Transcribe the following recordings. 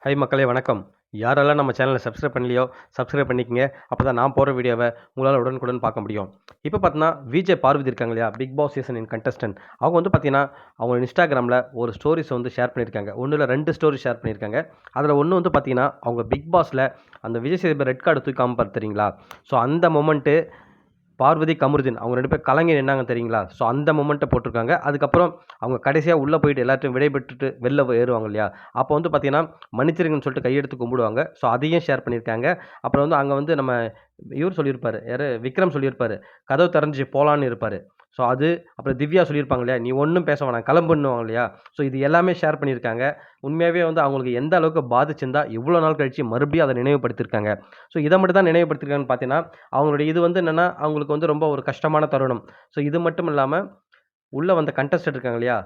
High மக்களே வணக்கம். யாரெல்லாம் நம்ம சேனலை சப்ஸ்கிரைப் பண்ணலையோ, சப்ஸ்கிரைப் பண்ணிக்கங்க. அப்பதான் நான் போடுற வீடியோவ உங்களால உடனுக்குடன் பார்க்க முடியும். இப்ப பார்த்தீங்கன்னா, விஜே பார்வதி இருக்காங்க இல்லையா? Bigg Boss season in contestant. அவங்க வந்து பார்த்தீங்கன்னா, அவங்க இன்ஸ்டாகிராம்ல ஒரு ஸ்டோரீஸ் வந்து ஷேர் பண்ணியிருக்காங்க. 1 இல்ல 2 ஸ்டோரி ஷேர் பண்ணியிருக்காங்க. அதில ஒண்ணு வந்து பார்த்தீங்கன்னா, அவங்க பிக் பாஸ்ல அந்த விஜய் சேதுபதி ரெட் கார்டு தூக்கி காமிப்பார் தெரியுங்களா? ஸோ அந்த மொமெண்ட்டு பார்வதி, கமருதீன் அவங்க 2 பேரும் கலங்கி நின்னாங்க தெரியுங்களா? ஸோ அந்த மொமெண்ட்ட போட்டிருக்காங்க. அதுக்கப்புறம் அவங்க கடைசியா உள்ள போயிட்டு எல்லார்ட்டயும் விடை பெற்றுட்டு வெளில ஏறுவாங்க இல்லையா? அப்போ வந்து பார்த்தீங்கன்னா, மன்னிச்சிருங்கன்னு சொல்லிட்டு கையெடுத்து கும்பிடுவாங்க. ஸோ அதையும் ஷேர் பண்ணியிருக்காங்க. அப்புறம் வந்து அங்க வந்து நம்ம இவரு சொல்லியிருப்பாரு. யாரு? விக்ரம் சொல்லியிருப்பாரு. கதவு திறந்துச்சு போலான்னு இருப்பாரு. ஸோ அது அப்புறம் திவ்யா சொல்லியிருப்பாங்க இல்லையா? "நீ ஒண்ணும் பேச வேணாம் கிளம்புன்னுவாங்க இல்லையா?" ஸோ இது எல்லாமே ஷேர் பண்ணியிருக்காங்க. உண்மையாவே வந்து அவங்களுக்கு எந்த அளவுக்கு பாதிச்சிருந்தா, இவ்வளோ நாள் கழிச்சு மறுபடியும் அத நினைவுபடுத்தியிருக்காங்க. ஸோ இத மட்டும் தான் நினைவுபடுத்தியிருக்காங்கன்னு பார்த்தீங்கன்னா, அவங்களுடைய இது வந்து என்னன்னா, அவங்களுக்கு வந்து ரொம்ப ஒரு கஷ்டமான தருணம். ஸோ இது மட்டும் இல்லாம, உள்ள வந்த கண்டஸ்டன்ட் இருக்காங்க இல்லையா?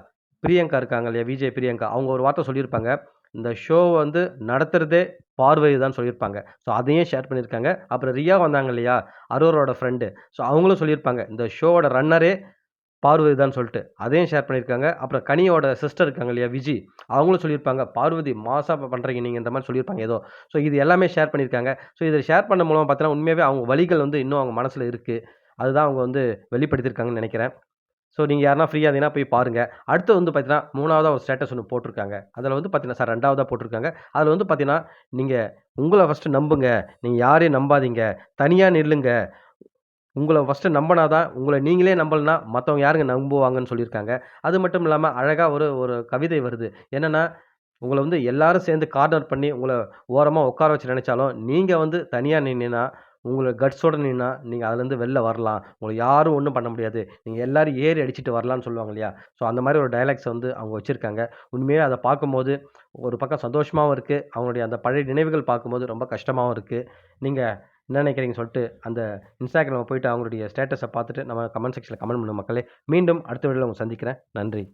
பிரியங்கா இருக்காங்க இல்லையா? விஜே பிரியங்கா. அவங்க ஒரு வார்த்தை சொல்லியிருப்பாங்க. இந்த ஷோ வந்து நடத்துறதே பார்வதி தான் சொல்லியிருப்பாங்க. ஸோ அதையும் ஷேர் பண்ணியிருக்காங்க. அப்புறம் ரியா வந்தாங்க இல்லையா? அரோராவோட ஃப்ரெண்டு. ஸோ அவங்களும் சொல்லியிருப்பாங்க. இந்த ஷோவோட ரன்னரே பார்வதி தான் சொல்ட்டு. அதையும் ஷேர் பண்ணியிருக்காங்க. அப்புறம் கனியோட சிஸ்டர் இருக்காங்க இல்லையா? விஜி. அவங்களும் சொல்லியிருப்பாங்க. பார்வதி மாஸா பண்றீங்க நீங்கன்ற மாரி சொல்லியிருப்பாங்க ஏதோ. ஸோ இது எல்லாமே ஷேர் பண்ணியிருக்காங்க. ஸோ இத ஷேர் பண்ண மூலமா பார்த்தீங்கன்னா, உண்மையாவே அவங்க வலிகள் வந்து இன்னும் அவங்க மனசுல இருக்கு. அதுதான் அவங்க வந்து வெளிப்படுத்தியிருக்காங்கன்னு நெனைக்கிறேன். ஸோ நீங்க யாருனா ஃப்ரீயா இருந்தீங்கன்னா போய் பாருங்க. அடுத்து வந்து பார்த்தீங்கன்னா, 3வதா ஒரு ஸ்டேட்டஸ் ஒண்ணு போட்டிருக்காங்க. அதில வந்து பார்த்தீங்கன்னா 2வதா போட்டிருக்காங்க. அதில வந்து பார்த்தீங்கன்னா, நீங்க உங்கள ஃபர்ஸ்ட்டு நம்புங்க. நீங்க யாரையும் நம்பாதீங்க. தனியா நில்லுங்க. உங்கள ஃபர்ஸ்ட்டு நம்புனா தான், உங்கள நீங்களே நம்பலன்னா, மத்தவங்க யாருங்க நம்புவாங்கன்னு சொல்லியிருக்காங்க. அது மட்டும் இல்லாம அழகா ஒரு ஒரு கவிதை வருது. என்னன்னா, உங்கள வந்து எல்லாரும் சேர்ந்து கார்னர் பண்ணி, உங்கள ஓரமா உட்கார வச்சு நெனச்சாலும், நீங்க வந்து தனியா நின்னீன்னா, உங்கள கட்ஸோட நின்னா, நீங்க அதுலருந்து வெளில வரலாம். உங்கள யாரும் ஒண்ணும் பண்ண முடியாது. நீங்க எல்லாரும் ஏறி அடிச்சுட்டு வரலான்னு சொல்லுவாங்க இல்லையா? ஸோ அந்த மாரி ஒரு டயலாக்ஸ் வந்து அவங்க வச்சிருக்காங்க. உண்மையா அத பார்க்கும்போது, ஒரு பக்கம் சந்தோஷமாவும் இருக்கு. அவங்களுடைய அந்த பழைய நினைவுகள் பார்க்கும்போது ரொம்ப கஷ்டமாவும் இருக்கு. நீங்க என்ன நினைக்கிறீங்கன்னு சொல்ட்டு, அந்த Instagramல போயிட்டு அவங்களுடைய ஸ்டேட்டஸ பார்த்துட்டு, நம்ம கமெண்ட் செக்ஷன்ல கமெண்ட் பண்ணுங்க மக்களே. மீண்டும் அடுத்த வீடியோல உங்கள சந்திக்கிறேன். நன்றி.